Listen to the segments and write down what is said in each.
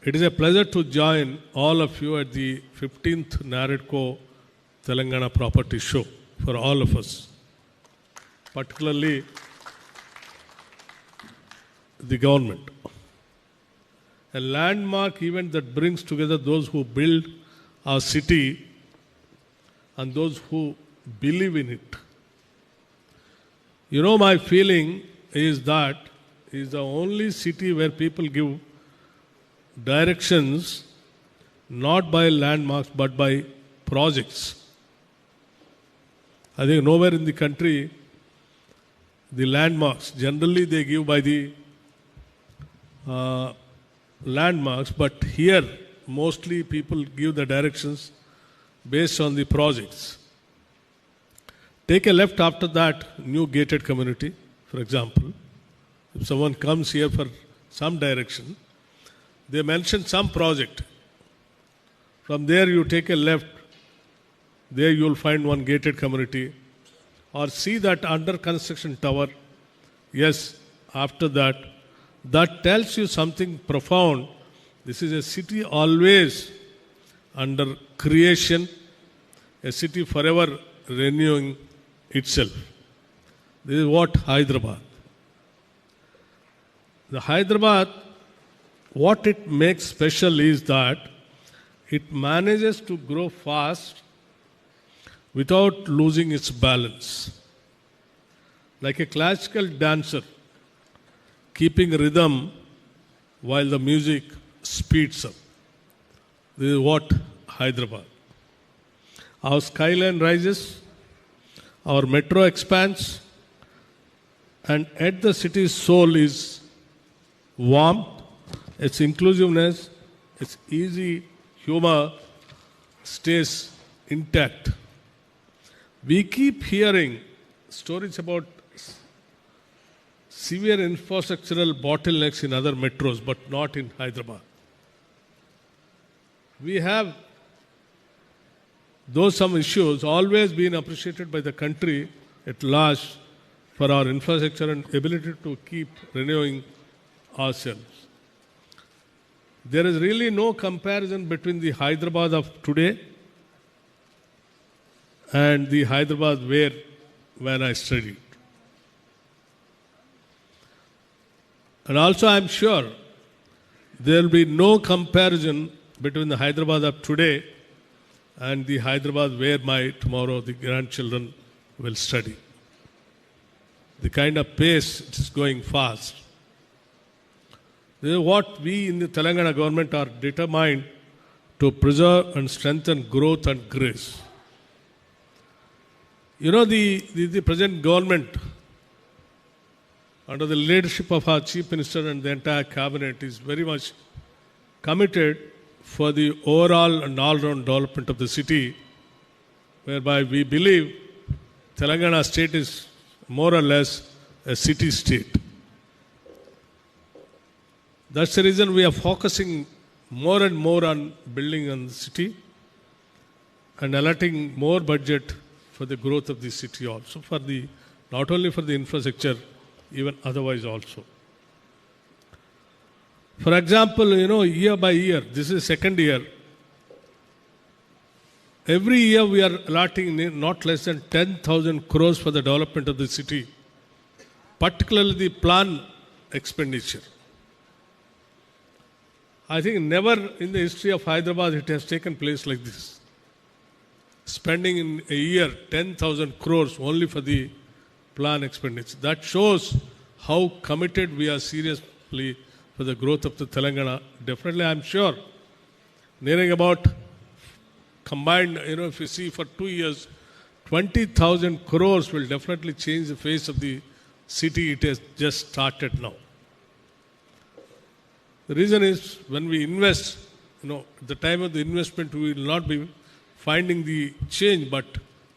It is a pleasure to join all of you at the 15th NAREDCO Telangana Property Show for all of us, particularly the government. A landmark event that brings together those who build our city and those who believe in it. You know, my feeling is that it is the only city where people give directions not by landmarks but by projects. I think nowhere in the country the landmarks, generally they give by the landmarks, but here mostly people give the directions based on the projects. Take a left after that, new gated community, for example. If someone comes here for some direction, they mention some project. From there you take a left, there you will find one gated community. Or see that under construction tower. Yes, after that, that tells you something profound. This is a city always under creation, a city forever renewing itself. This is what Hyderabad. The Hyderabad, what it makes special is that it manages to grow fast without losing its balance. Like a classical dancer, keeping rhythm while the music speeds up. This is what Hyderabad. Our skyline rises, our metro expands, and at the city's soul is warmth, its inclusiveness, its easy humor stays intact. We keep hearing stories about severe infrastructural bottlenecks in other metros, but not in Hyderabad. We have, though some issues, always been appreciated by the country at large for our infrastructure and ability to keep renewing ourselves. There is really no comparison between the Hyderabad of today and the Hyderabad when I studied. And also I am sure there will be no comparison between the Hyderabad of today and the Hyderabad where tomorrow the grandchildren will study. The kind of pace it is going fast. This is what we in the Telangana government are determined to preserve and strengthen growth and grace. You know, the present government, under the leadership of our Chief Minister and the entire cabinet, is very much committed for the overall and all-round development of the city, whereby we believe Telangana state is more or less a city state. That's the reason we are focusing more and more on building on the city and allotting more budget for the growth of the city also, not only for the infrastructure, even otherwise also. For example, you know, year by year, this is second year, every year we are allotting not less than 10,000 crores for the development of the city, particularly the plan expenditure. I think never in the history of Hyderabad it has taken place like this. Spending in a year 10,000 crores only for the plan expenditure. That shows how committed we are seriously for the growth of the Telangana. Definitely, I am sure, nearing about combined, if you see for 2 years, 20,000 crores will definitely change the face of the city. It has just started now. The reason is when we invest, at the time of the investment, we will not be finding the change, but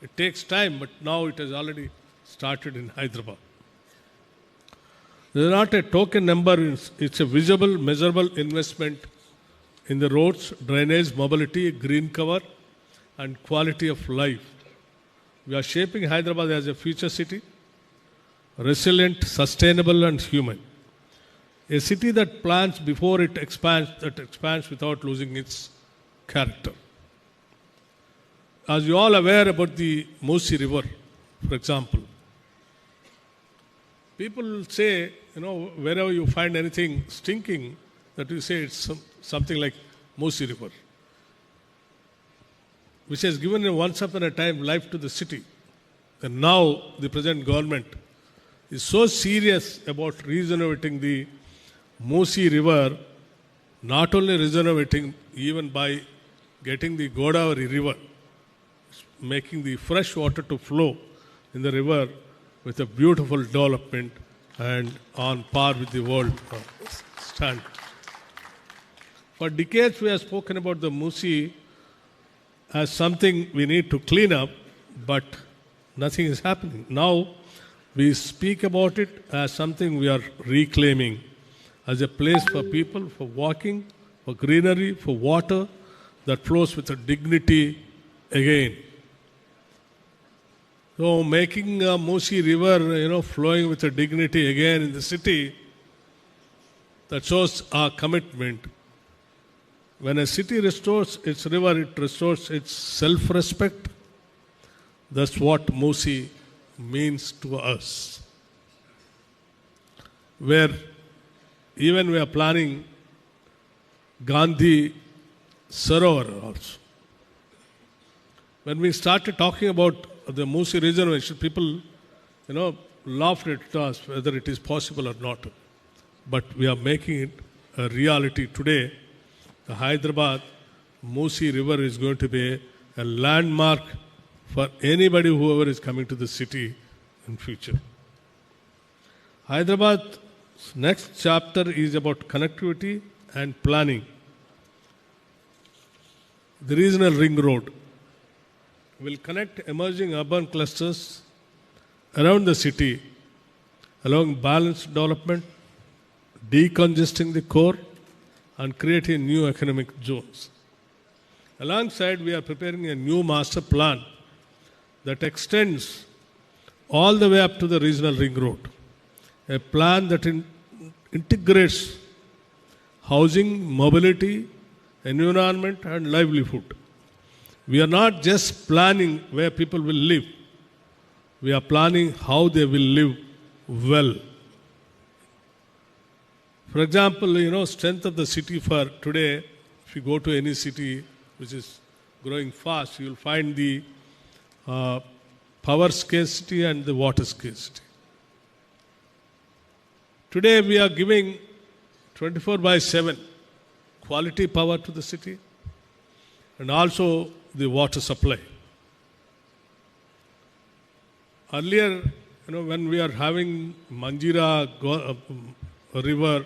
it takes time. But now it has already started in Hyderabad. This is not a token number, it's a visible, measurable investment in the roads, drainage, mobility, green cover, and quality of life. We are shaping Hyderabad as a future city, resilient, sustainable, and human. A city that plans before it expands, that expands without losing its character. As you all aware about the Musi River, for example, people will say, wherever you find anything stinking, that you say it's something like Musi River, which has given once upon a time life to the city. And now the present government is so serious about regenerating the Musi River, not only regenerating, even by getting the Godavari River, making the fresh water to flow in the river with a beautiful development and on par with the world standard. For decades we have spoken about the Musi as something we need to clean up, but nothing is happening. Now we speak about it as something we are reclaiming, as a place for people, for walking, for greenery, for water that flows with a dignity again. So making a Musi River, flowing with a dignity again in the city, that shows our commitment. When a city restores its river, it restores its self-respect. That's what Musi means to us. Where even we are planning Gandhi Sarovar also. When we started talking about the Musi reservation, people, laughed at us whether it is possible or not. But we are making it a reality today. The Hyderabad Musi River is going to be a landmark for anybody, whoever is coming to the city in future. Hyderabad's next chapter is about connectivity and planning. The regional ring road will connect emerging urban clusters around the city along balanced development, decongesting the core and creating new economic zones. Alongside, we are preparing a new master plan that extends all the way up to the regional ring road. A plan that integrates housing, mobility, environment and livelihood. We are not just planning where people will live. We are planning how they will live well. For example, strength of the city for today, if you go to any city which is growing fast, you will find the power scarcity and the water scarcity. Today we are giving 24/7 quality power to the city and also the water supply. Earlier, when we are having Manjira river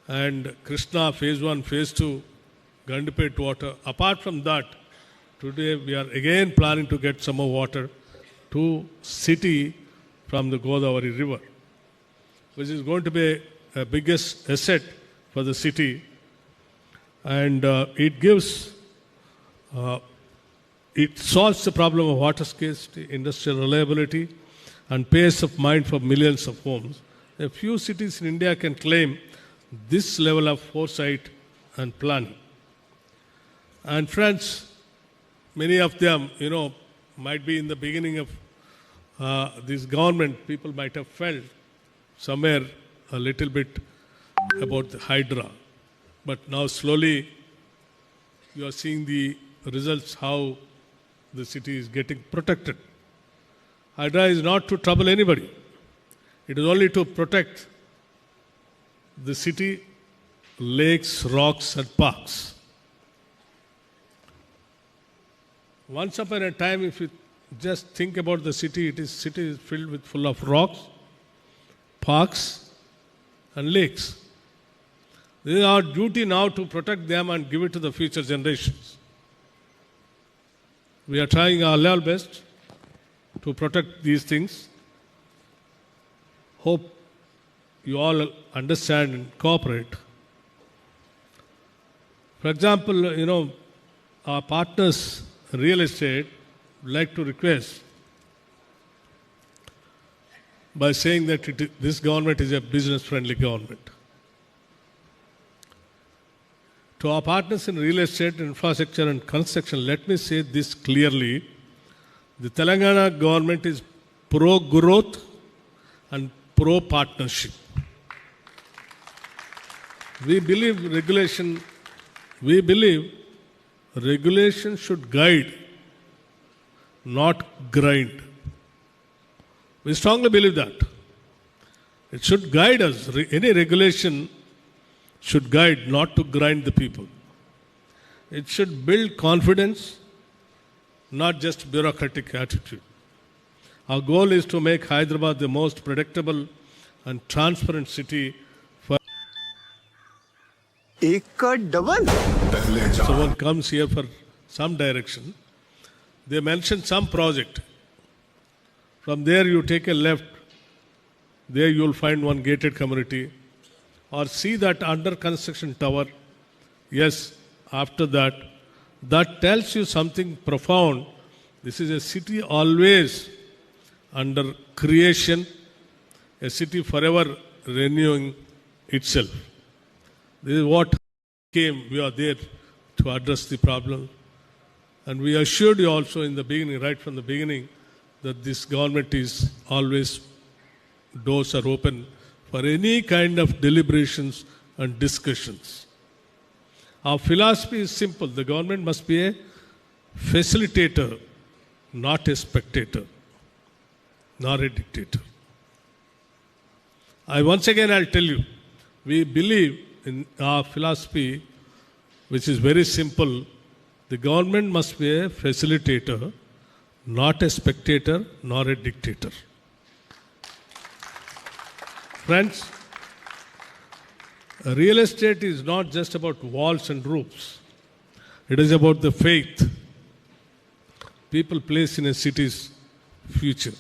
and Krishna phase 1, phase 2, Gandhi water, apart from that, today we are again planning to get some more water to city from the Godavari river, which is going to be a biggest asset for the city. And it solves the problem of water scarcity, industrial reliability, and peace of mind for millions of homes. A few cities in India can claim this level of foresight and planning. And friends, many of them, might be in the beginning of this government, people might have felt somewhere a little bit about the Hydra. But now slowly you are seeing the results, how the city is getting protected. Hydra is not to trouble anybody. It is only to protect the city, lakes, rocks and parks. Once upon a time, if you just think about the city, city is filled with full of rocks, parks and lakes. It is our duty now to protect them and give it to the future generations. We are trying our level best to protect these things. Hope you all understand and cooperate. For example, our partners in real estate would like to request by saying that this government is a business-friendly government. To our partners in real estate, infrastructure and construction, let me say this clearly. The Telangana government is pro-growth and pro-partnership. We believe regulation should guide, not grind. We strongly believe that. It should guide us. Any regulation should guide, not to grind the people. It should build confidence, not just bureaucratic attitude. Our goal is to make Hyderabad the most predictable and transparent city for एक का double. someone comes here for some direction. They mention some project. From there you take a left. There you will find one gated community. Or see that under construction tower. Yes, after that. That tells you something profound. This is a city always under creation. A city forever renewing itself. This is what came. We are there to address the problem. And we assured you also in the beginning, right from the beginning, that this government is always, doors are open for any kind of deliberations and discussions. Our philosophy is simple. The government must be a facilitator, not a spectator, nor a dictator. Once again, I'll tell you, we believe in our philosophy, which is very simple. The government must be a facilitator, not a spectator, nor a dictator. Friends, real estate is not just about walls and roofs. It is about the faith people place in a city's future.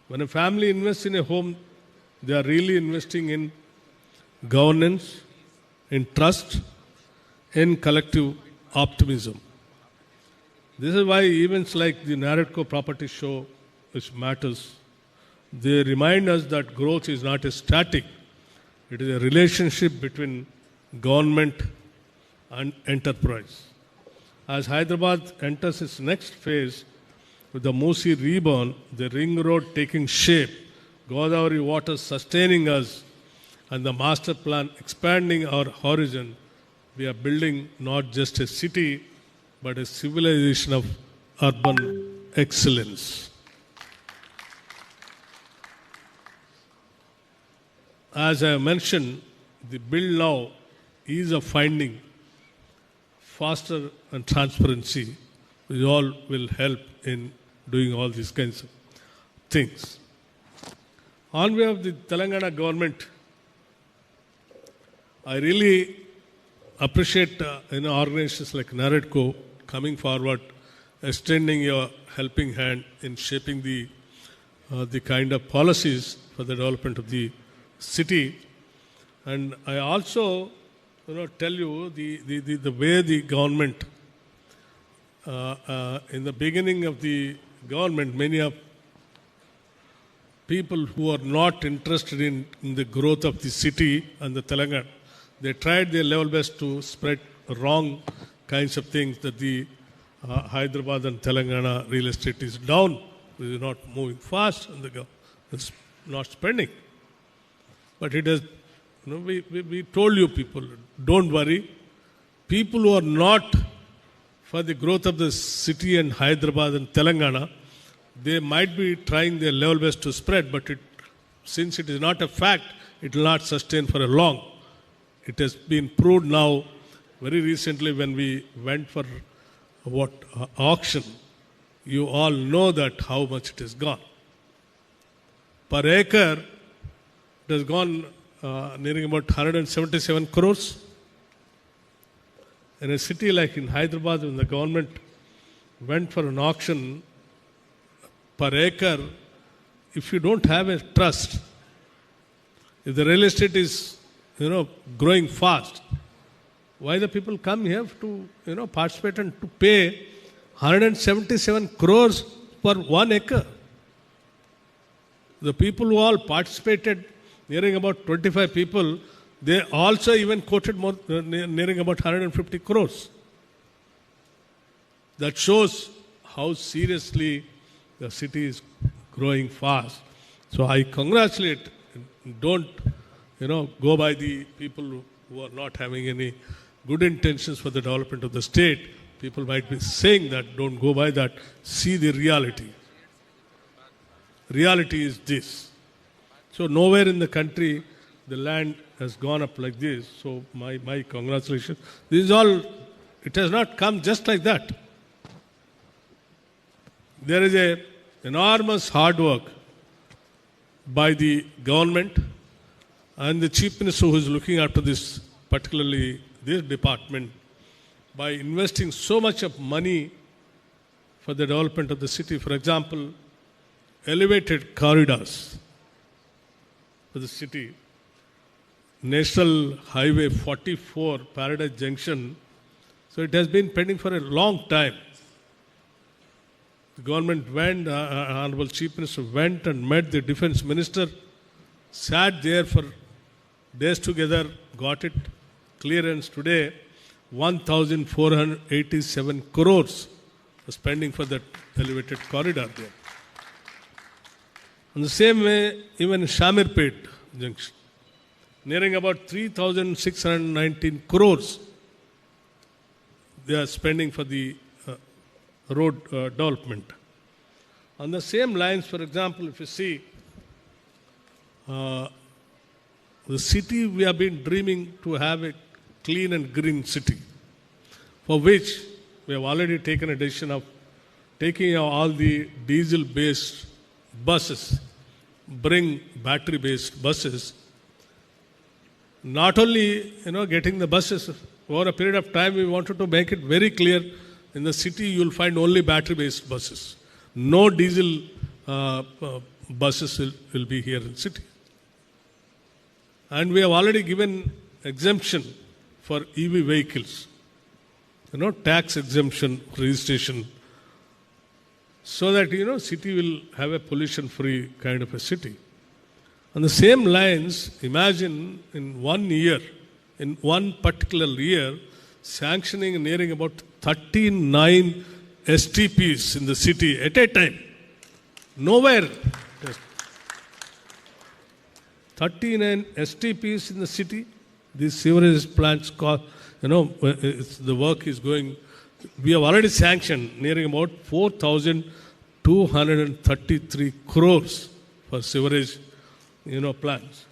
When a family invests in a home, they are really investing in governance, in trust, in collective optimism. This is why events like the NAREDCO property show, which matters, they remind us that growth is not a static. It is a relationship between government and enterprise. As Hyderabad enters its next phase with the Musi Riverfront, the ring road taking shape, Godavari waters sustaining us, and the master plan expanding our horizon, we are building not just a city, but a civilization of urban excellence. As I mentioned, the bill now ease of finding, faster and transparency, which all will help in doing all these kinds of things. On behalf of the Telangana government, I really appreciate organizations like NAREDCO coming forward, extending your helping hand in shaping the kind of policies for the development of the city. And I also tell you the way the government, in the beginning of the government, many of people who are not interested in the growth of the city and the Telangana, they tried their level best to spread wrong kinds of things, that the Hyderabad and Telangana real estate is down, it is not moving fast, and the government is not spending. But it has, we told you people, don't worry. People who are not for the growth of the city and Hyderabad and Telangana, they might be trying their level best to spread, but since it is not a fact, it will not sustain for a long. It has been proved now very recently when we went for auction. You all know that how much it has gone. Per acre, it has gone nearing about 177 crores. In a city like in Hyderabad, when the government went for an auction, per acre, if you don't have a trust, if the real estate is growing fast, why the people come here to participate and to pay 177 crores per 1 acre? The people who all participated, nearing about 25 people, They also even quoted more, nearing about 150 crores. That shows how seriously the city is growing fast. So I congratulate, don't, go by the people who are not having any good intentions for the development of the state. People might be saying that, don't go by that. See the reality. Reality is this. So nowhere in the country the land has gone up like this. So my congratulations. This is all, it has not come just like that. There is a enormous hard work by the government and the Chief Minister who is looking after this, particularly this department, by investing so much of money for the development of the city. For example, elevated corridors for the city. National Highway 44, Paradise Junction. So it has been pending for a long time. The government went, Honorable Chief Minister went and met the Defence Minister, sat there for days together, got it clearance today. 1,487 crores spending for that elevated corridor there. In the same way, even Shamirpet junction, nearing about 3,619 crores, they are spending for the road development. On the same lines, for example, if you see, the city, we have been dreaming to have a clean and green city, for which we have already taken a decision of taking all the diesel-based buses, bring battery-based buses. Not only, getting the buses, over a period of time, we wanted to make it very clear, in the city you will find only battery-based buses. No diesel buses will be here in the city. And we have already given exemption for EV vehicles, tax exemption, registration, so that, city will have a pollution-free kind of a city. On the same lines, imagine in 1 year, in one particular year, sanctioning nearing about 39 STPs in the city at a time. Nowhere. 39 STPs in the city. These sewerage plants, the work is going. We have already sanctioned nearing about 4,233 crores for sewerage, plants.